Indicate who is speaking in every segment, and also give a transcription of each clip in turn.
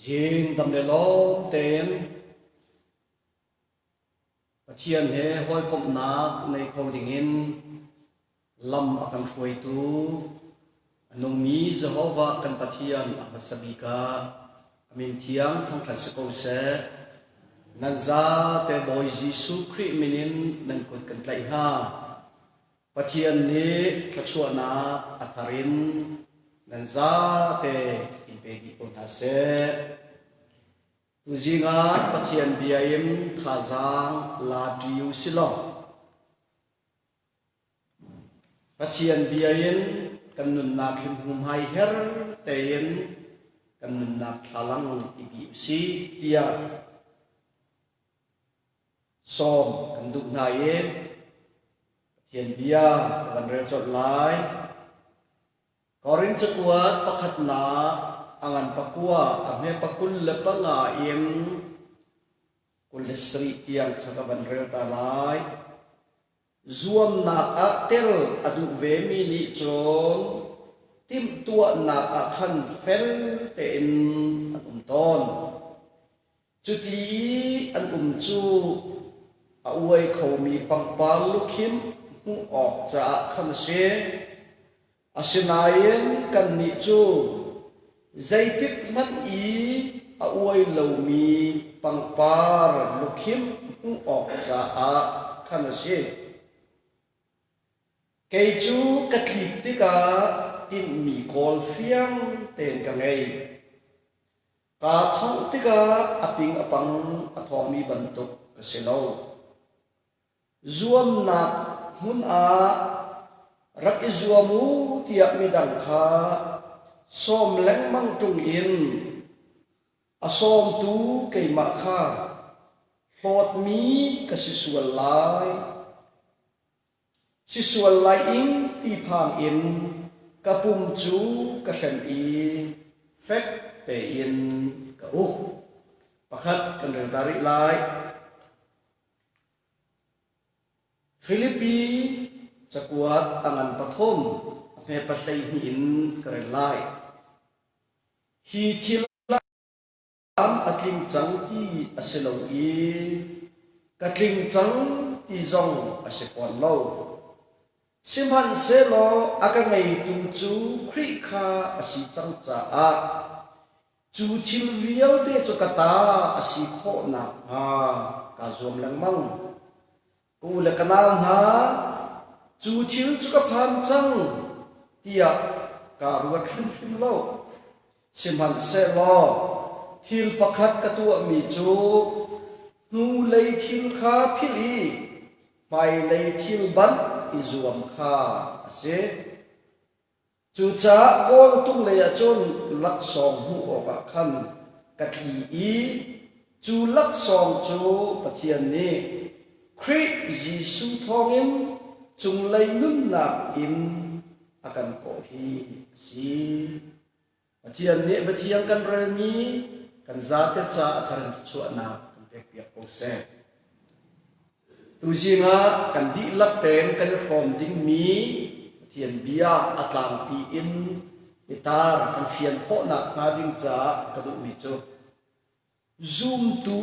Speaker 1: riêng tâm đề lô tên và thiên hệ hoi công nạc này khâu đình in lâm akan khuay tu nung mi Jehovah kan pathian amasabika amin thiang thong thật sự câu sẽ nan za te boy Jesus Christ minin nan kun kan tlai ha pathian ni thachua na atharin nan za te impedi pon se tu jinga pathian biaim thazang la triu silong pathian biain kan nun na khim hum hai her tein kan nun na thalang ibi si tia som kan duk na yen pathian bia kan rel chot lai korin chakuat pakhat na angan pakua ame pakul lepanga im kulesri tiang khakaban rel ta lai zuam nak a tel adu ve mi ni chon tim tua nak a khan fel te in an ton chuti an chu a uai kho mi pangpal lukhim mu ok cha khan se asinayen kan ni chu zaitik man i a uai lo mi pangpar lukhim mu ok cha a khan se cây chú cắt lịt tí cả tin mì col phiang tên cả ngày cả thông tí cả aping apang athong mi ban tục cái xe lâu zuam nạp hun a rak i zuamu tiap mi dang kha som leng mang tung in a som tu cây ma kha hot mi cái si sual lai si sual lai in ti phang in kapum chu ka khan i fek te in ka u pakhat kan dari lai Philippi chakuat angan pathom pe paslai hi in kare lai hi thil am atling chang ti aselo i katling chang ti zong asepon lo simhan se lo akangai tu chu khri kha asi chang cha a chu thil vial te chu kata asi kho na ha ka zom lang mang ku le kanam ha chu thil chu ka phan chang tia ka ruwa thrim thrim lo simhan se lo thil pakhat ka tu mi chu nu lei thil kha phili mai lei thil ban izuam kha ase chu cha kol tung le chon lak song hu oka khan katli i chu lak song chu pathian ni Christ Jesu thongin chung lei nun na in akan ko hi si pathian ni pathian kan rel mi kan za te cha tharan chu na kan pek piak ko se tu jinga kan di lak ten kan khom ding mi thian bia atlang pi in itar kan fian kho na nga ding cha ka du mi chu zoom tu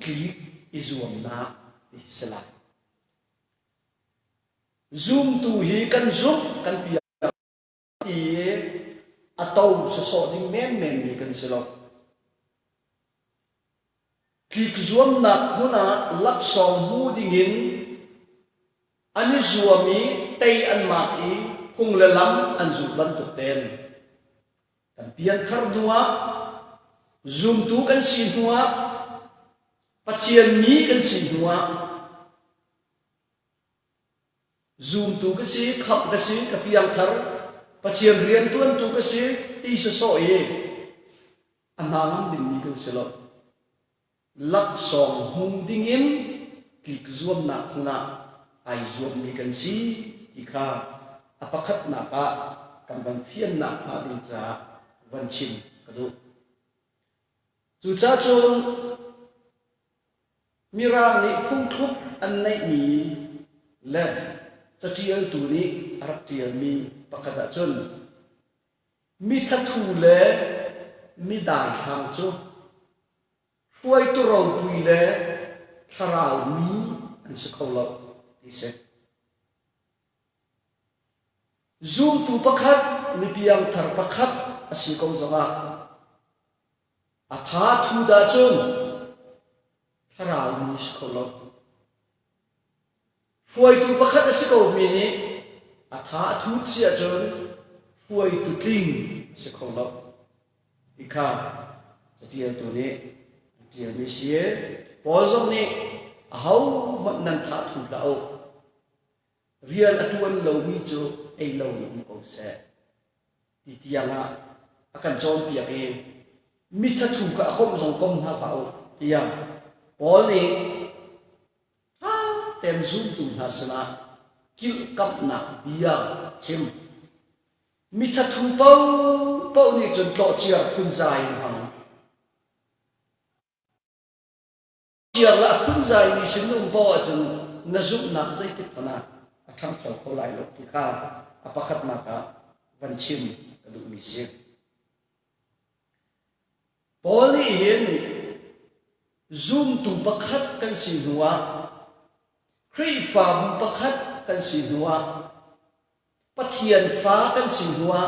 Speaker 1: click izuam na ti sala zoom tu hi kan zoom kan pia ti atau so ding men mi kan selo click zoom na huna lak song hu ding in ani zuami tei an ma i hung le lam an zu ban tu ten kan pian thar nuwa zoom tu kan sin nuwa pathian mi kan sin nuwa zoom tu ka si khap ka si ka piang thar pathian rian tuan tu ka si ti sa so e anang din mi kan selo lak song hung ding in click zoom na khuna ai zoom mi kan si ti kha apakhat na ka kan ban fian na ha ding cha van chin ka du chu cha chun mirang ni phung thup an nei mi le cha tial tu ni arak tial mi pakata chun mi thathu le mi dai thang chu huai tu rau pui le tharau mi an se kholo ti se zoom tu pakhat mi piang thar pakhat asi ko zonga atha thu da chun tharau mi se kholo huai tu pakhat asi ko mi ni atha thu chia chun huai tu tling se kholo ikha chatial tu ni tiel mi sie pol zong ni hau man nan tha thu lao rial atuan lo mi chu ei lo ni ko se ti tianga akan chom pia e mi tha thu ka kom zong kom ha bao tiang pol ni ha tem zum tu na sana kil kap na bia chim mi tha thu pau pau ni chun tlo chia phun zai hang chia la phun zai ni sin num bo chun na zum na zai kit kana athang thal ko lai lo ti kha apakhat na ka van chim adu mi se poli hin zum tu pakhat kan si nuwa khrei fa bu pakhat kan si nuwa pathian fa kan si nuwa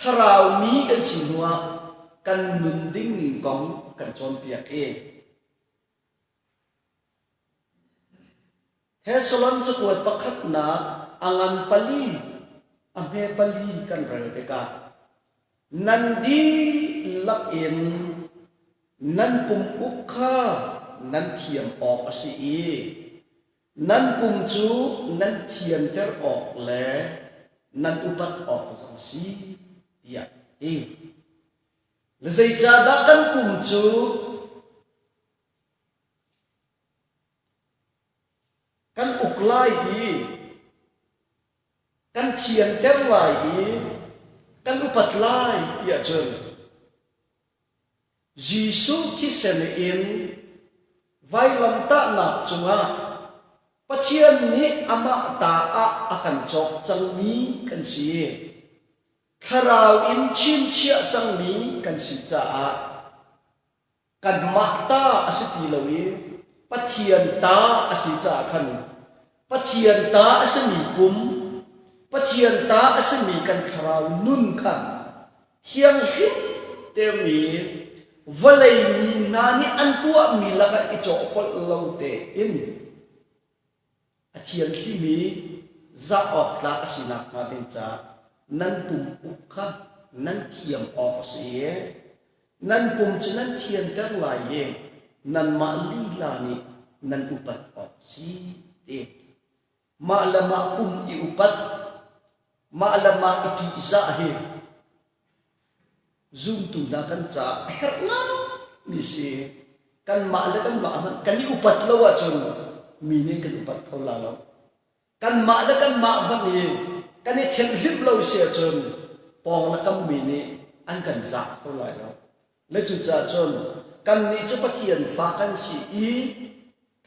Speaker 1: tharau mi kan si nuwa kan nun ding ning kong kan chon piak e he solon chu kuat pakhat na angan pali ame pali kan rel te ka nan di lak in nan pum ukha nan thiam ok asi e nan pum chu nan thiam ter ok le nan upat ok jong si ya e le sei cha da kan pum chu kan uklai i kan thiam ter lai i kan upat lai tia chun Jisu khi sem in vai lam ta nak chunga pathian ni ama ta a akan chok chang mi kan si tharau in chin chia chang mi kan si cha kan ma ta asiti lowi pathian ta asi cha khan pathian ta asmi pum pathian ta asmi kan tharau nun khan thiang hip te mi valai mi nani antua mi laga icho pol lote in athian khi mi za ok la asina ma den cha nan pum ukha nan thiam ok si nan pum chunan thian ter la ye nan ma li la ni nan upat ok si te ma lama pum i upat ma lama iti za he zoom tu da kan cha herna mi si kan ma le kan ma man kan ni upat lo wa chun mi ne kan upat ko la lo kan ma le kan ma man ni kan ni them hip lo se chun pong la kam mi ni an kan za ko la lo le chu cha chun kan ni chu pathian fa kan si i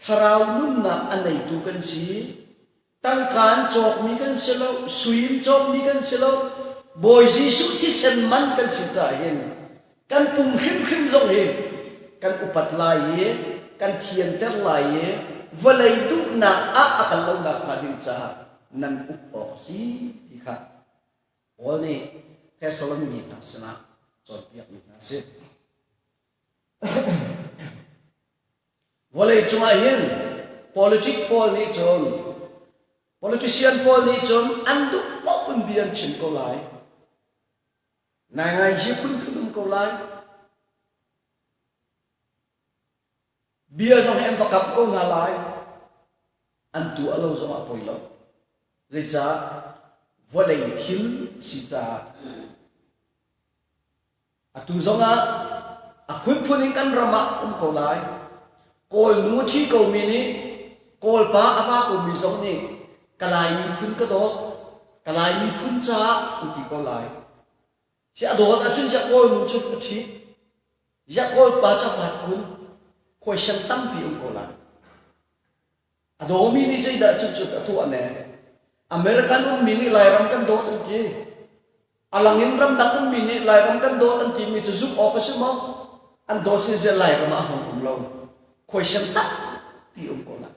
Speaker 1: tharau nun na anai tu kan si tang kan chok mi kan se lo suin chok mi kan se lo boy Jisu thi sen man kan si cha hin kan pum him him zong hi kan upat lai ye kan thian ter lai ye valai du na a akal lo na kha din cha nan up o si ti kha oli Thessalon mi ta sana chon piak mi ta se valai chuma hin politician Paul ni chon andu po un bian chin ko lai nai ji khun khun ko lai bia trong em vakap ko nga lai an tu alo zong apoi lo zai cha volei thil si cha atu zonga a khun phunin kan rama ko lai kol nu thi ko mi ni kol pa apa ko mi zong ni kalai mi phun ka do kalai mi phun cha ti ko lai si adot achun ja kol nu chu ku thi ja kol pa cha fat kun khoi shan tam pi ko lai ado mi ni chai da chu chu atu ane American mi ni lai ram kan do an ti alangin ram da mi ni lai ram kan do an ti mi chu zup o ka se mo an do si je lai ma hong lo khoi sem ta pi ko la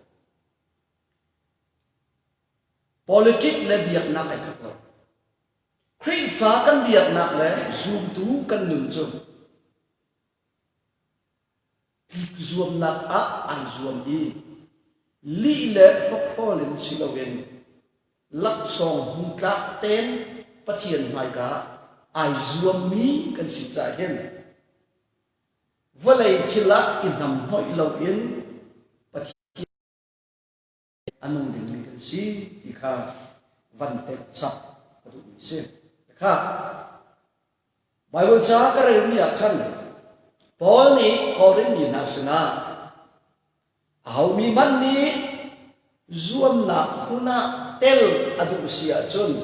Speaker 1: politics le biak na ai khak lo khri fa kan biak na le zoom tu kan nun chu zoom na a ai zoom i li le phok pholin silogen lak song hung tlak ten pathian mai ka ai zoom mi kan si cha hen valai thila inam hoi lo in pathian anung ding mi kan si ti kha van tek chap adu mi se kha bible cha ka re mi akhan Paul ni korin ni nasna au mi man ni zuam na huna tel adu sia chun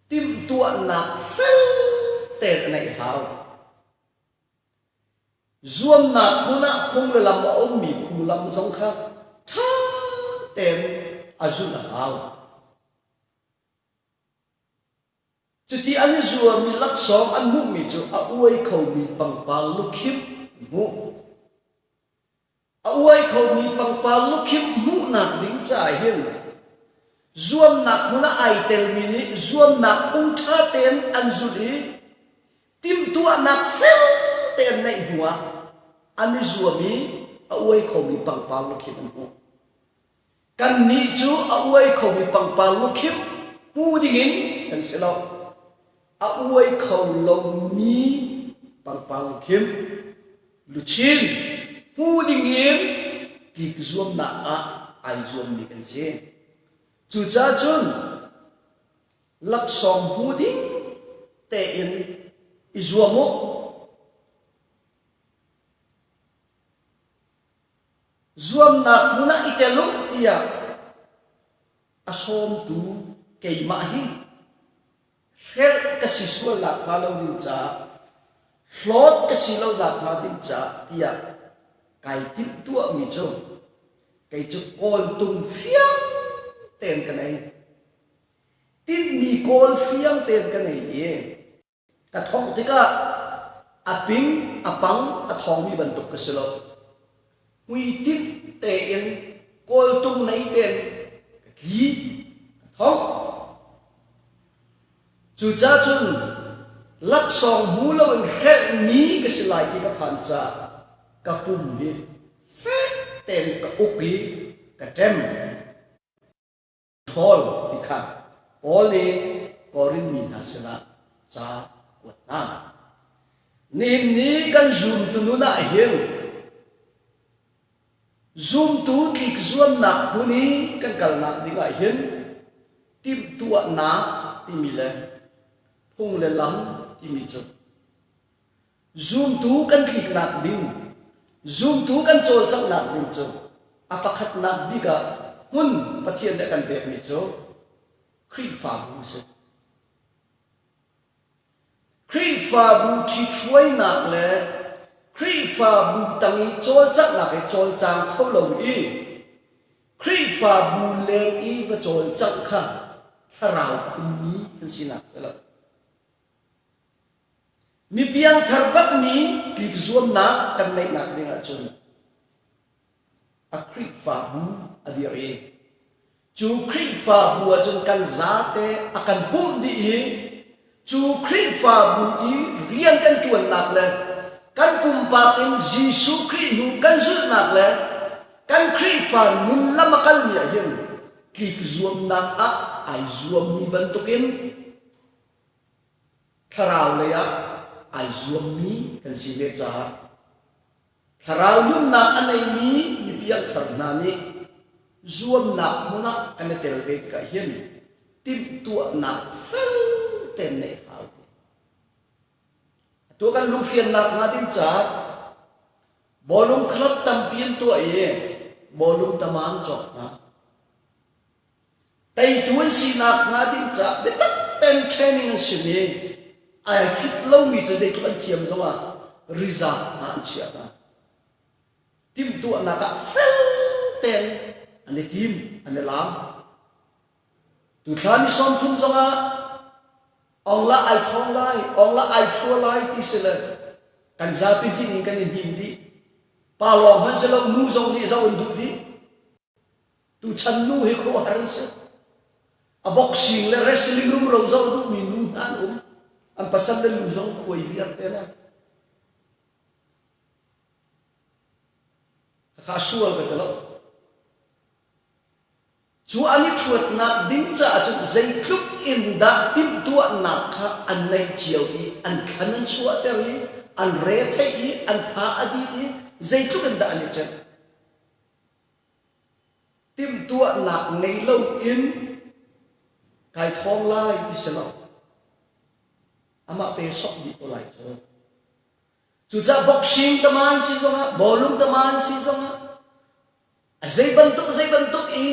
Speaker 1: tim tua na fel te nei hau zuam na huna khung le lam om mi khu lam jong kha tha tem azun hau Jadi ane zuam mi lak som an mu mi chu a uai khau mi pang pal lukhim mu a uai khau mi pang pal lukhim mu na ding cha hin zuam na khuna ai tel mi ni zuam na khung tha ten an zu di tim tua na fel ten nei huwa ane zuam mi a uai khau mi pang pal lukhim mu kan ni chu a uai khau mi pang pal lukhim mu dingin kan selo a uai khâu lâu mi bằng bằng kiếm luchin pu ding in ki zuam na a ai zuam mi kan se chu cha chun lak som pu ding te in i zuamo zuam na kuna itelu tia asom tu kei ma hi Hel kasi sual la kalau din cha flot kasi lo la kha din cha tia kai tip tua mi cho kai chu kol tung fiang ten ka nei tin mi kol fiang ten ka nei ye ka thong tika aping apang athong mi ban tuk ka selo hui tin te en kol tung nei ten ki thong Chu cha chun lak song hu lo in khel ni ka silai ki ka phan cha ka pum ni fe ten ka uki ka tem thol ti kha oli korin mi na sela cha wat na ni kan zoom tu nu na hian zoom tu klik zuam na hu ni kan kal na dinga hian tim tua na ti mi le hung le lam ti mi chu zoom tu kan klik nak ding zoom tu kan chol chak nak ding chu apakhat nak biga hun pathian da kan be mi chu khri fa bu se khri fa bu chi choi nak le khri fa bu tangi chol chak nak e chol chang khol lo i khri fa bu le i va chol chak kha tharau khun ni kan sina sala mi piang tharbak mi klik zuam na kan nei nak dinga chun a krik fa bu adiri chu krik fa bu chun kan zate akan bum di i chu krik fa bu i rian kan chuan nak le kan pum pa in jisu kri nu kan zul nak le kan krik fa nun lamakal mi ahin klik zuam nak a ai zuam mi bantukin tharau le ya ai zuam mi kan si le cha tharau yum na anai mi piang thar na ni zuam na huna kan tel ve ka hian tim tua na fel ten nei hau to kan lu fian na nga din cha bolum khlap tam pin to e bolum tamang chok na tai tuan si na nga din cha betak ten training si ni ai fit lo mi cho dei to an thiam zawa riza na an chia na tim tu na ka fel ten ane tim ane lam tu thani som thum zawa ong la ai thong lai ong la ai thua lai ti sele kan za pin thi kan in ti pa lom han se lo nu zong ni zo du di tu chan nu he ko haran se a boxing le wrestling room ro zo du mi nu han an pasal le lu zong khoi biar te la kha sual ka telo chu ani thuat nak ding cha chu zai kluk in da tim tua nak kha an nei chiao i an khanan suwa te ri an re the i an tha adi ti zai kluk an da ani chen tim tua nak nei lo in kai thong lai ti se lo ama pe sok di ko lai cho chu cha boxing taman si zonga bolum taman si zonga zai bantuk i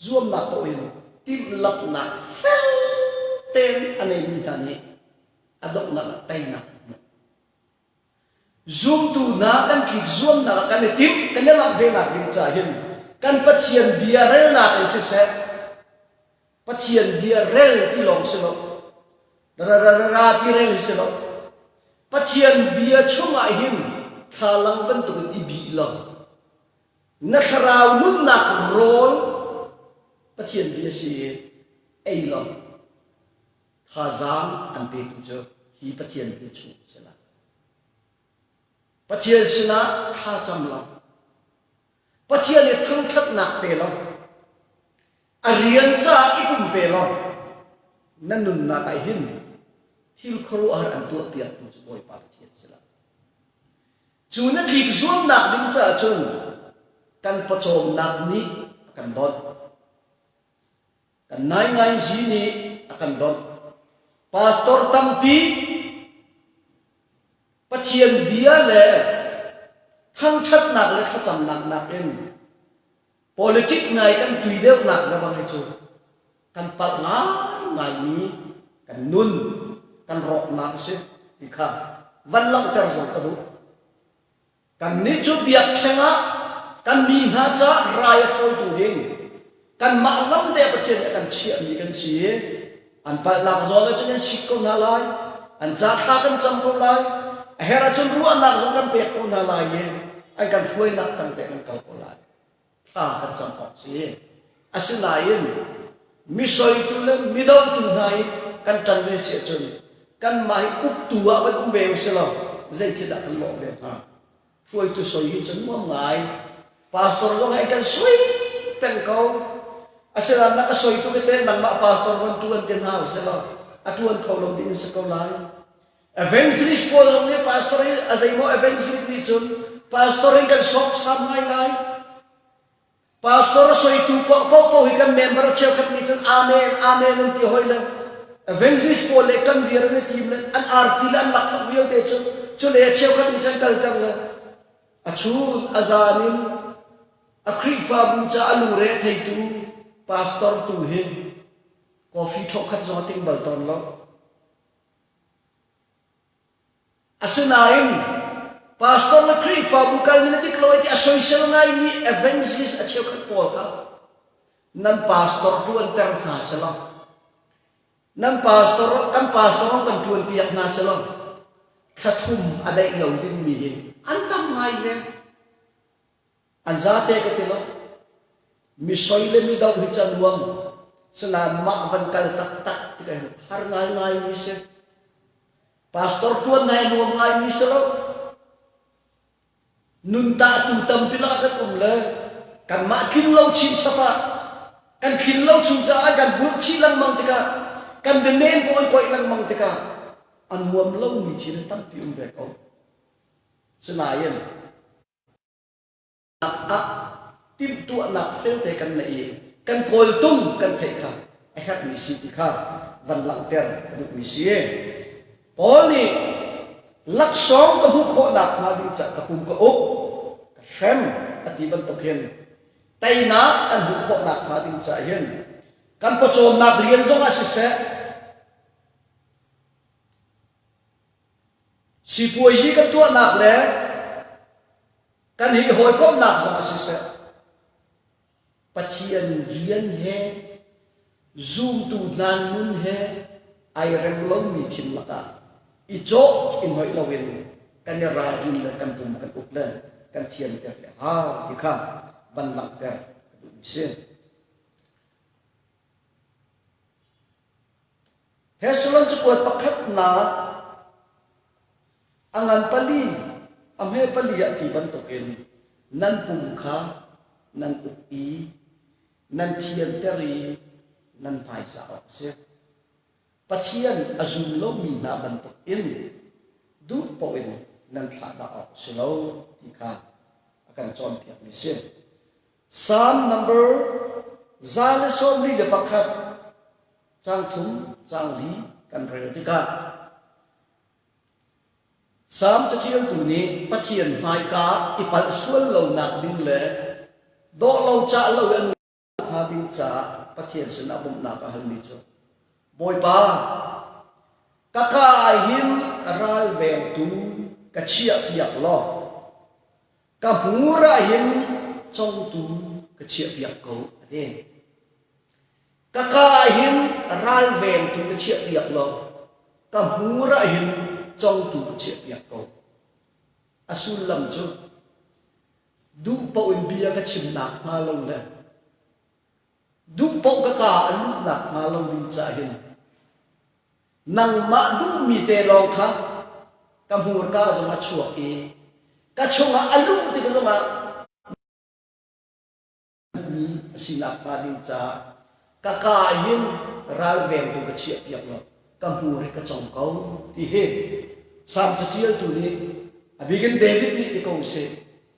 Speaker 1: zoom na ko in tim lap na fel ten ane mi tani adok na tay na zoom tu na kan ki zoom na kan tim kan lam ve na din cha hin kan pathian biarel na kan se pathian biarel ti long se lo ra ti rel se lo pathian bia chunga hin thalang ban tu i bi lo na kharau nun na rol pathian bia si ei lo tha zang an pe tu jo hi pathian bia chu se la pathian sina kha cham lo pathian le thang that nak pe lo arian cha ipum pe lo nanun na kai hin thil khoro ar an tu piat tu boy pa thian sila chu na dik zuam nak ding cha chun kan pachom nak ni kan dot kan nai ngai ji ni akan dot pastor tampi pathian bia le thang that nak le khacham nak en politics ngai kan tui deu nak la bang chu kan pat ngai mi kan nun kan rok nak se dikha van lang ter zo ka du kan ni chu biak thenga kan mi ha cha raya thoi tu ding kan ma lam de pathian kan chia mi kan chi an pa lak zo la chen sik ko na lai an cha kha kan cham ko lai a hera chun ru an nak zo kan pek ko na lai ye ai kan foi nak tang te kan kal ko lai tha kan cham ok si asinain mi soi tu le mi dau tu nai kan tan ve se chun kan mai up tua ban ve se lo zai ki da kan lo ve ha foi tu soi hi chen mo ngai pastor zo ngai kan soi ten ko asela na ka soi tu ke ten nang ma pastor wan tuan ten house se lo atuan ko lo ding se ko lai evangelist ko lo ne pastor azai mo evangelist ni chun pastor kan sok sam ngai ngai pastor soi tu po hi kan member cheu khat ni chan amen amen an ti hoina evangelist po le kan vier ne team le an arti lan lak thak viu te chu le cheu khat ni chan kal kal le achu azanin akri fa bu cha alu re thei tu pastor tu he coffee thok khat zo ting bal ton lo asinain pastor na kri fa bukal ni dik lo ti asoi sel ngai ni evangelist a cheu khat pol ka nan pastor tu an ter tha selo nan pastor kan tuan piak na selo khathum adai lo din mi he an tam ngai le an za te ka te lo mi soi le mi dau hi chan luam sana ma van kal tak tak ti ka har ngai mi se pastor tuan nai luam ngai mi selo nun ta tu tam pila ka le kan ma kin lo chin chapa kan kin lo chung ja kan bu chi lang mang tika kan de nen po koi lang mang tika an huam lo mi chi tam pi ve ko sna yen a tim tu nak fel te kan nei kan kol tum kan thei kha a hat mi si ti kha van lang ter du mi si poli lak song ka hu kho nak ha ding cha ka pum ka ok ka shem ati ban to khen tai na an hu kho nak ha ding cha hian kan po chom nak rian zong a si se si puai ji ka tu nak le kan hi hoi kom nak zong a si se pathian rian he zoom tu nan mun he ai rem lo mi thin laka i chok in hoi lawin kan ya ra rin le kan pum kan up le kan thian ter le ha ti khan ban lang ter du sin he sulon chu kwat pakhat na angan pali amhe pali ya ti ban to ken nan pum kha nan up I nan thian teri nan phai sa ok se pathian azum lo mi na ban to in du po in nan thla da ok silo ti kha akan chon piak ni sin psalm number zale som li le pakhat chang thum chang li kan rel ti ka psalm chatil tu ni pathian mai ka ipal sual lo nak ding le do lo cha lo an ha ding cha pathian sin abum na ka hal ni cho boy pa kaka hin ral veng tu ka chia piak lo ka hura hin chong tu ka chia piak ko ate kaka hin ral veng tu ka chia piak lo ka hura hin chong tu ka chia piak ko asul lam chu du po in bia ka chim nak ma lo le du po kaka alu nak ma lo din cha hin nang ma du mi te lo kha kam hur ka zo ma chuak e ka chunga alu ti ka zo ma mi sinak pa din cha ka ka hin ral veng tu ka chia piak lo kam hur ka chong kau ti he sam chatil tu ni abigin david ni ti ko se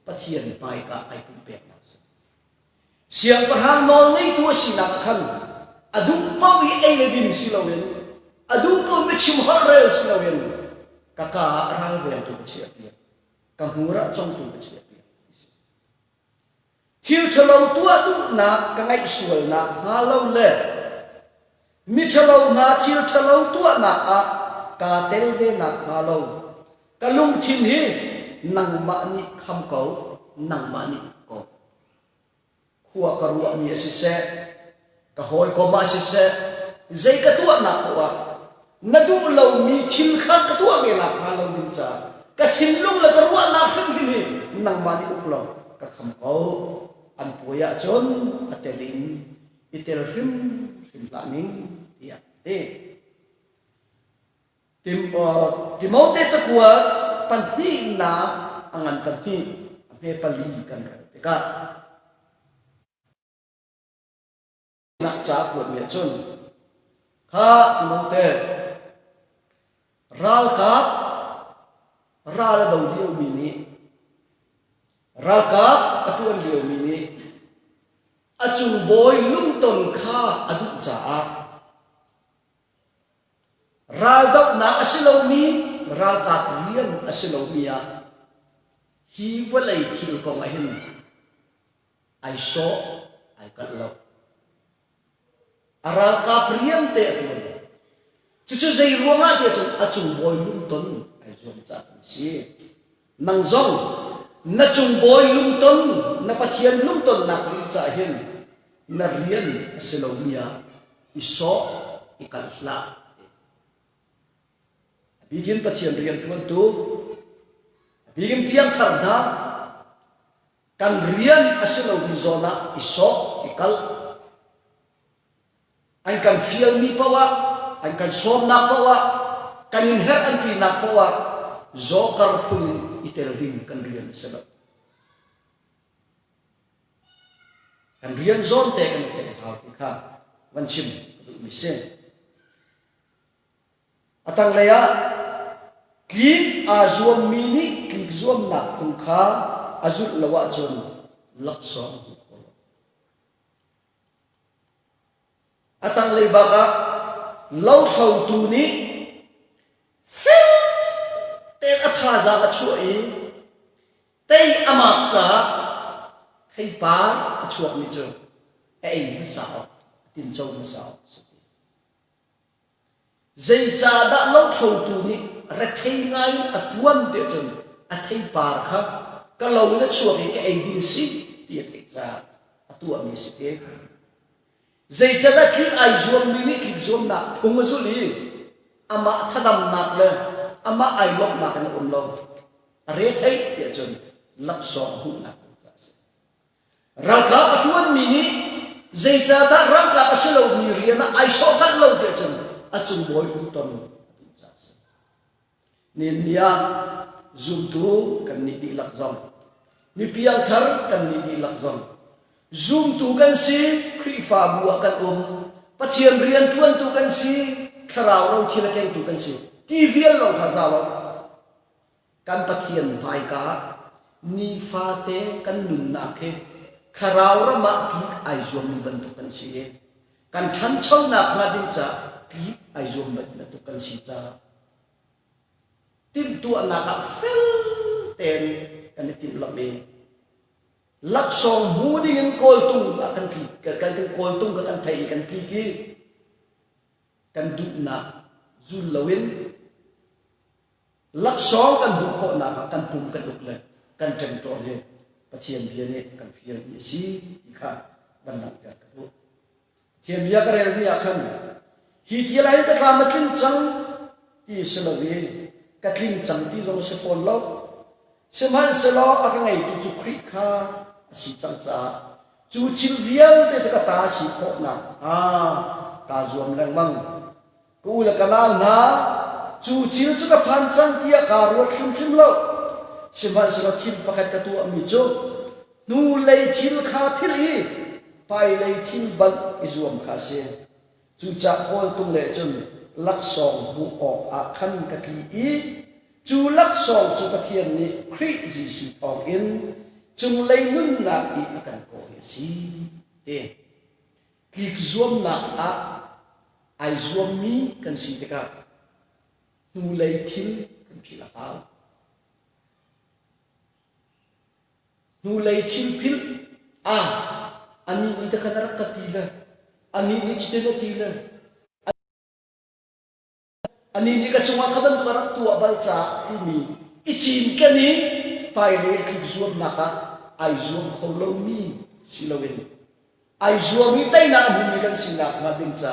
Speaker 1: pathian pai ka ai kum pek na siang parhang nol nei tu sinak khan adu pau I ai le dim silawen adu po me chim har rel silawen kaka ral veng tu chia pia kam hura chong tu chia pia thil thalo tu adu na ka ngai sual na ha lo le mi thalo na thil thalo tu na a ka tel ve na ha lo ka lung thin hi nang ma ni kham ko nang ma ni ko khuwa ka ruwa mi si se ka hoi ko ma si se zai ka tu na ko nadu lo mi thil kha ka tu me la kha lo din cha ka thin lung la ka ruwa na khim hi nang ma ni uklo ka kham ko an puya chon atelin itel him la ning tia te timote chakwa panti na angan panti me pali kan te ka nak cha ko me chon kha timote ral ka ral do liu mi ni ral ka atuan liu mi ni achung boy lung ton kha adu cha ral do na asilo mi ral ka rian asilo mi ya hi walai thil ko ma hin ai so ai ka lo aral ka priam te atun chu zai ruanga te chu achung boy lung ton ai jom cha si nang zong na chung boy lung ton na pathian lung ton na ri cha hin na rian asilo mi ya iso ikal bigin pathian rian tuan tu bigin piang tharna kan rian asilo bizona iso ikal an kan fiel mi pawa an kan som na pawa kan in her anti na pawa zokar pun itel ding kan rian sebab kan rian zon te kan te hau ti kha wan chim mi sen atang leya klik azuam mini klik zuam na khung kha azut lawa chon lakso atang le baga lau thau tu ni fil te atha za a chui te amak cha thai pa a chuak ni cho ei ma sao tin châu ma sao zai cha da lau thau tu ni ra thai ngai atuan te chon a thai par kha ka lo na chuak ke ei din si ti thai cha atua mi si te zai cha da ki ai zuam ni ki zuam na phung zu li ama thadam nak le ama ai lok nak na lo เรทัยเดียจนลักสองหุ่นนักจ้าเราขับอจวนมินิใจจ้าได้รังกับเสลามีเรียนไอโซกันเราเดียจนอจุงบอยอุ่นตนจ้าเนี่ยเนี่ยจุดดูกันนี่ดีลักจอมมีเพียงทาร์กันนี่ดีลักจอมzoom tu kan si kri fa bua kan pathian rian tuan tu kan si kharau ro thila ken tu kan si tvl lo khaza lo kan pathian mai ka ni fa te kan nun na khe kharau ra ma ti ai zom ni ban tu kan si kan than chau na khna din cha ti ai zom ban na tu kan si cha tim tu na ka fel ten kan tim la meลักษณะมูดิ้งโกลตุงกันทีกันโกลตุงกันไทยกันทีกีกันดุนักจุลลวินลักษณะกันบุคคลนักกันปุ่มกันดุเลยกันเต็มตัวเลยปะเทียนเบียเนี่ยกันเพียงยี่สิบข้าบันลังจากกระปุกเทียนเบียก็เรียนมีอาคันฮีที่ไรก็ทำมากินจังที่สลวีกัดลิงจังที่ทรงเสฟอนเราสมัยสลออะไรจุคริคาสิจังจ้าจูชิลเวียลเดจะกตาสิโคนักกาจวมแรงมั่งกูละกันนะจูชิลจะกพันจังที่การวัดชิมโลสมัยสลอทิลประกาศตัวมิโจนูเลยทิลคาพิลีไปเลยทิลบันอิจวมคาเซจูจักโกลตุงเลจนลักสองบุออกอาคันกะทีอีจูลักสองจูกระเทียนนี่คริจิสุทองอินจุงเลยนุ่นนักอีกันโกเฮสีเตกิกซวมนักไอซวมมีกันสีเตกะนูเลยทิลกันพิลานูเลยทิลพิลอันนี้นี่ตะกันรักกติละอันนี้นี่จิตเนติละอันนี้นี่ก็จงว่าเขาเป็นตัวรักตัวบัลจ่าที่มีอิจิมแค่นี้ไปเลยคลิปซวมนักไอซวมเขาลงมีสิลวินไอซวมมีไตนักบุญมีกันสินักมาดิ้งจ่า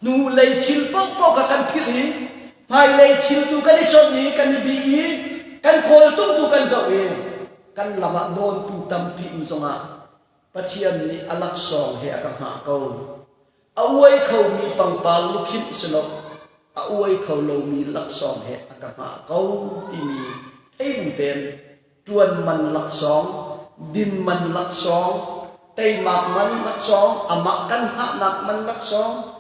Speaker 1: นูเลยทิลปอกกันพิลีไปเลยทิลตูกันในจดนี้กันในบีกันโคลตุ้งตูกันเจ้าเองกันละมาโดนตูตำพิมสงะปะเทียนนี่อลักสองเฮกันหาเขาเอาไว้เขามีปังปาลุคิดสนกเอาไว้เขาเรามีลักษณะเหตุกรรมเขาที่มีให้บุเต็มจวนมันลักษณะดินมันลักษณะไตหมักมันลักษณะอมักกันหาหนักมันลักษณะ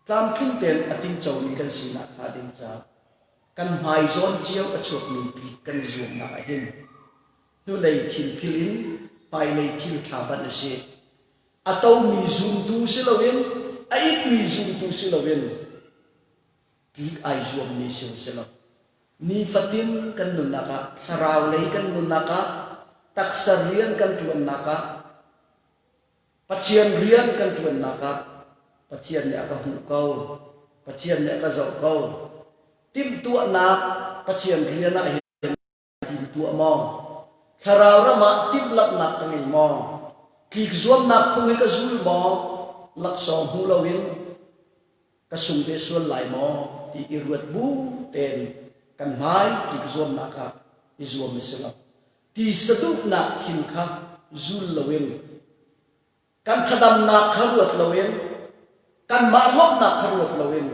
Speaker 1: ตามขึ้นเต็มอติงเจ้ามีกันสีนักอาติงจ้ากันหายซ้อนเจียวอชุกมีกันรวมนักเห็นนู่นเลยทิลพิลินไปเลยทิลขาบันเสกอาเต้ามีซุนตูสิลวินไอ้มีซุนตูสิลวินกิกไอซวมมีสิลสิลนี่ฟัตินกันนุนักะคาราวเลยกันนุนักะตักษเรียนกันจวนนักะปัจเจียนเรียนกันจวนนักะปัจเจียนเนี่ยก็บุกเกาปัจเจียนเนี่ยก็เจ้าเกาติมตัวนักปัจเจียนเรียนนะเห็นติมตัวมองคาราวระมาติมลับนักกันมองกิกซวมนักคงให้กระสุนมองลักษณะหูเราเห็นกระสุนเดส่วนหลายมองที่อิรวดบูเต็นกันไม้กิกซวมนักะอิซวมมิสลาที่สะดุกนักทิมค่ะจุลเราเห็นกันขดำนักขรวดเราเห็นกันมาลบนักขรวดเราเห็น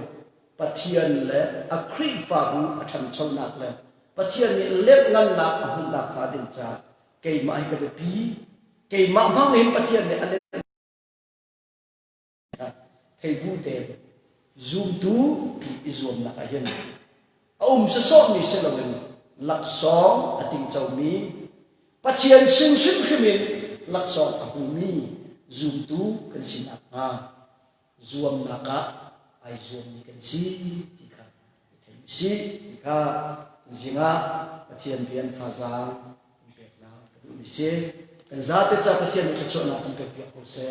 Speaker 1: ปะเทียนและอัครีฟาหูฉันชนนักและปะเทียนนี่เล็กงันนักหุ่นนักหาดินจ่าเกี่ยมาให้กับปีเกี่ยมาพังเห็นปะเทียนเนี่ยอะไรไทยบูเต็มซูมดูอิซวมนักเห็นสะสมนี่เสลวินหลักสองอติงเจ้ามีปะเทียนซึ่งพิมินหลักสองอหูมีซูมดูกันสินักซวมนักะไอซวมนี่กันสิที่ค่ะไทยสิที่ค่ะจริงปะเทียนเพียนท่าจางเป็นนะดูนี่สิเป็นซาเตจ่าปะเทียนนี่จะชนะกันเป็นเพียงโคเซ่